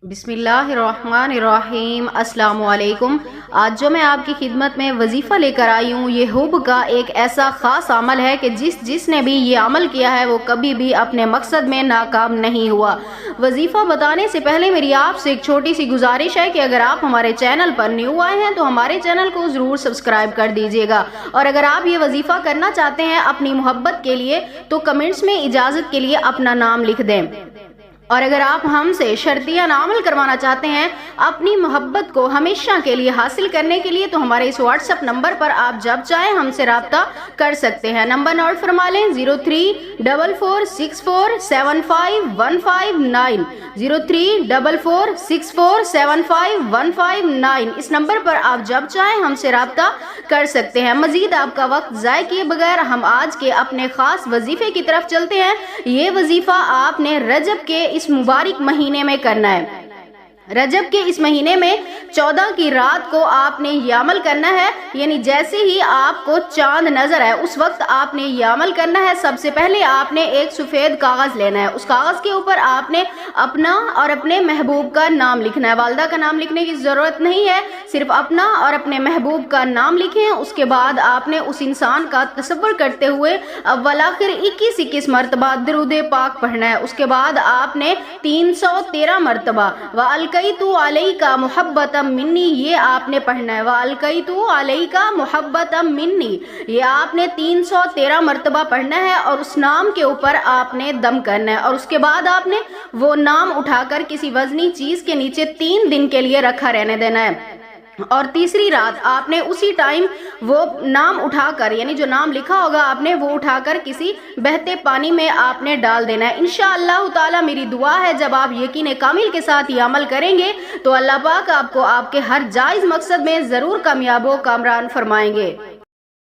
بسم اللہ الرحمن الرحیم۔ السلام علیکم۔ آج جو میں آپ کی خدمت میں وظیفہ لے کر آئی ہوں، یہ حب کا ایک ایسا خاص عمل ہے کہ جس نے بھی یہ عمل کیا ہے وہ کبھی بھی اپنے مقصد میں ناکام نہیں ہوا۔ وظیفہ بتانے سے پہلے میری آپ سے ایک چھوٹی سی گزارش ہے کہ اگر آپ ہمارے چینل پر نیو آئے ہیں تو ہمارے چینل کو ضرور سبسکرائب کر دیجیے گا، اور اگر آپ یہ وظیفہ کرنا چاہتے ہیں اپنی محبت کے لیے تو کمنٹس میں اجازت کے لیے اپنا نام لکھ دیں، اور اگر آپ ہم سے شرطیہ عمل کروانا چاہتے ہیں اپنی محبت کو ہمیشہ کے لیے حاصل کرنے کے لیے تو ہمارے اس واٹس ایپ نمبر پر آپ جب چاہیں ہم سے رابطہ کر سکتے ہیں۔ نمبر نوٹ فرما لیں: 0344647515 0344647515 اس نمبر پر آپ جب چاہیں ہم سے رابطہ کر سکتے ہیں۔ مزید آپ کا وقت ضائع کیے بغیر ہم آج کے اپنے خاص وظیفے کی طرف چلتے ہیں۔ یہ وظیفہ آپ نے رجب کے اس مبارک مہینے میں کرنا ہے۔ رجب کے اس مہینے میں 14 کی رات کو آپ نے یہ عمل کرنا ہے، یعنی جیسے ہی آپ کو چاند نظر آئے اس وقت آپ نے یہ عمل کرنا ہے۔ سب سے پہلے آپ نے ایک سفید کاغذ لینا ہے، اس کاغذ کے اوپر آپ نے اپنا اور اپنے محبوب کا نام لکھنا ہے۔ والدہ کا نام لکھنے کی ضرورت نہیں ہے، صرف اپنا اور اپنے محبوب کا نام لکھیں۔ اس کے بعد آپ نے اس انسان کا تصور کرتے ہوئے اول آخر 21 مرتبہ درود پاک پڑھنا ہے۔ اس کے بعد آپ نے 313 مرتبہ وَأَلْقَيْتُ عَلَيْكَ مُحَبَّةً مِّنِّي یہ آپ نے پڑھنا ہے۔ وَأَلْقَيْتُ عَلَيْكَ مُحَبَّةً مِّنِّي یہ آپ نے 313 مرتبہ پڑھنا ہے، اور اس نام کے اوپر آپ نے دم کرنا ہے، اور اس کے بعد آپ نے وہ نام اٹھا کر کسی وزنی چیز کے نیچے 3 دن کے لیے رکھا رہنے دینا ہے، اور تیسری رات آپ نے اسی ٹائم وہ نام اٹھا کر، یعنی جو نام لکھا ہوگا آپ نے وہ اٹھا کر کسی بہتے پانی میں آپ نے ڈال دینا ہے۔ انشاءاللہ تعالی میری دعا ہے جب آپ یقین کامل کے ساتھ یہ عمل کریں گے تو اللہ پاک آپ کو آپ کے ہر جائز مقصد میں ضرور کامیاب و کامران فرمائیں گے۔